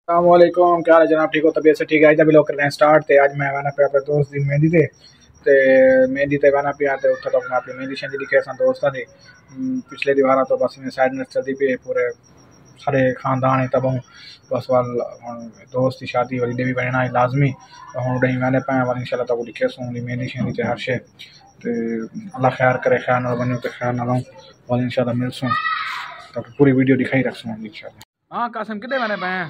अस्सलामुअलैकुम, क्या हाल है जनाब? ठीक हो? तबीयत से ठीक है? अभी लोग कर रहे हैं स्टार्ट थे। आज मैं वहां पे अपने दोस्त की मेहंदी थे ते मेहंदी ते वहां पे आते उत्थे तक मैं अपनी मेहंदी शेंदी लिखे सन दोस्तां दी पिछले दीवारा तो बस इन्हें साइड में चलती पे पूरे सारे खानदान है तब बस वाल दोस्त की शादी वाली देवी बनना है लाजमी हूँ डही मैंने पाया वाल इंशाल्लाह तक लिखे सूँ मेहंदी शेंदी ते हर शे ते अल्लाह खैर करे खैर ना बनो तो खैर ना लाऊं वाल इंशाल्लाह मिल सूँ तब पूरी वीडियो दिखाई रख सूँ इंशाल्लाह। हाँ कासिम कितने मैंने पाए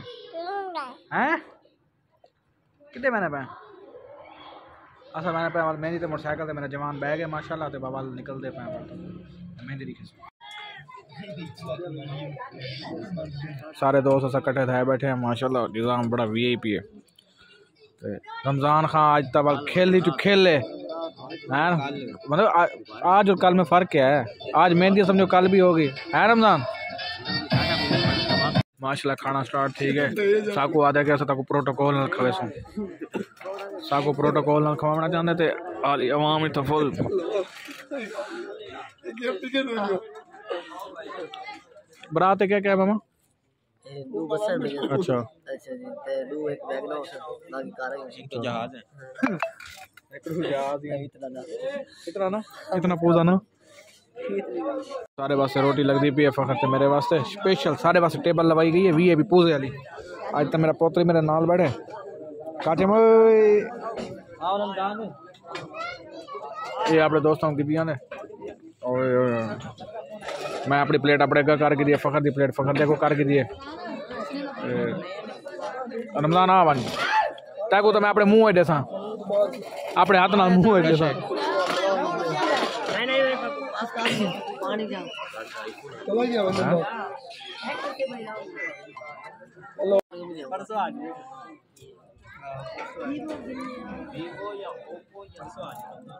हैं कितने मैंने पाए असल मैंने पाया मेहंदी तो मोटरसाइकिल मेरा जवान बैग है माशाल्लाह तो बाबा निकलते पाए मेहंदी दिखे सारे दोस्त असा कट्ठे थे बैठे हैं माशाल्लाह निज़ाम बड़ा वीआईपी है। रमज़ान खां आज तक खेल तो खेले है मतलब आज और कल में फ़र्क क्या है? आज मेहंदी समझो कल भी होगी है रमज़ान माशाल्लाह खाना स्टार्ट ठीक है। साकू आदे के ताको प्रोटोकॉल न खवे सो साकू प्रोटोकॉल न खवाना चाहते थे आली अवाम तो फुल बरात है क्या क्या मामा दो बसें में अच्छा अच्छा जी ते दो एक बैग ना ना की कार है एक तो जहाज है एक जहाज है इतना ना इतना पूजा ना सारे वास्ते रोटी लगती पी है फखर से मेरे वास्ते स्पेशल सारे वास्ते टेबल लगाई गई है वी है भी पूजे वाली आज तो मेरा पोतरी मेरे नाल बैठे काटे ये अपने दोस्तों की दिया ने मैं अपनी प्लेट अपने करके दिए फखर दी प्लेट फखर देखो करके दिए रमजान आ बन तैको तो मैं अपने मुँह देसा अपने हाथ नाल मुँह देसा पानी जा चला गया बंदा परसों आ गए वीवो या ओप्पो परसों आ जाएगा।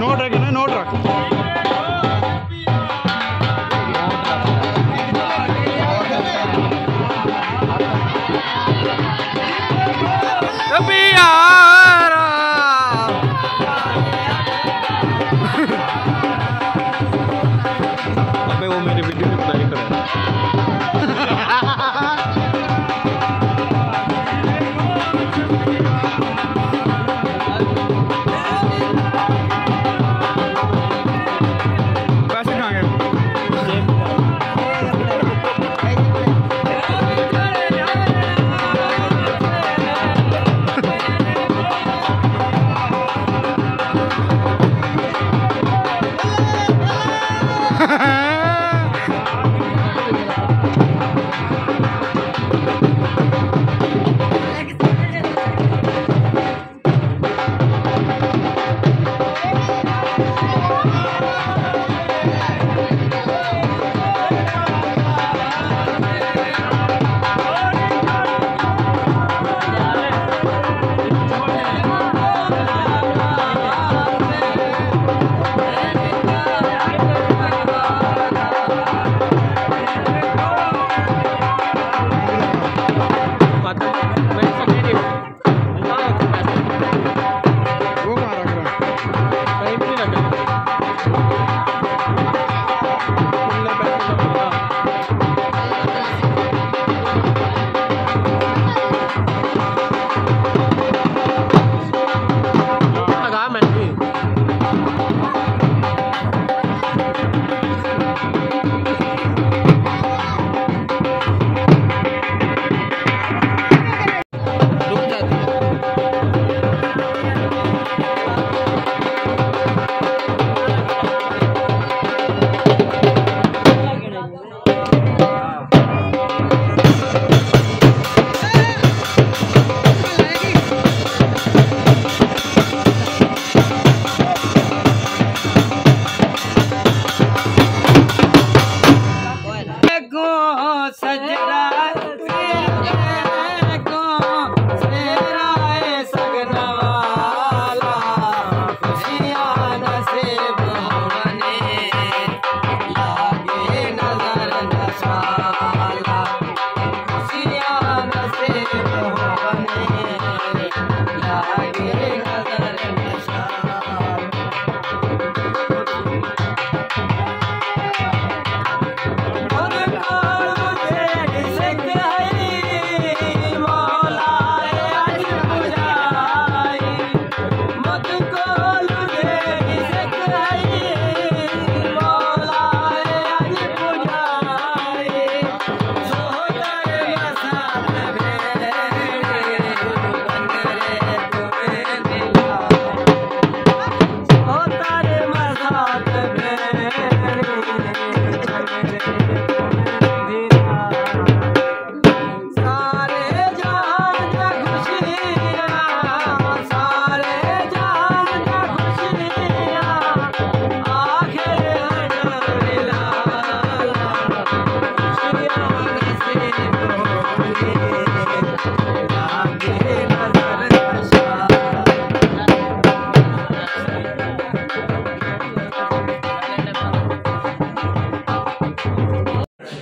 नोट रख ना, नोट रख। अबे वो मेरे वीडियो में प्ले कर रहा है।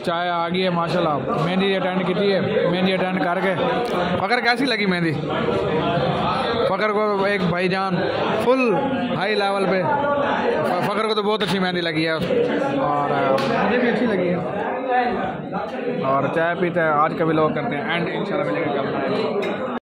चाय आ गई है माशाल्लाह। मेहंदी अटेंड की है, मेहंदी अटेंड करके फ़खर कैसी लगी मेहंदी? फ़खर को एक भाईजान फुल हाई लेवल पे, फ़खर को तो बहुत अच्छी मेहंदी लगी है और मुझे भी अच्छी लगी है। और चाय पीते हैं, आज का भी लोग करते हैं एंड इंशाल्लाह मिलेंगे कल।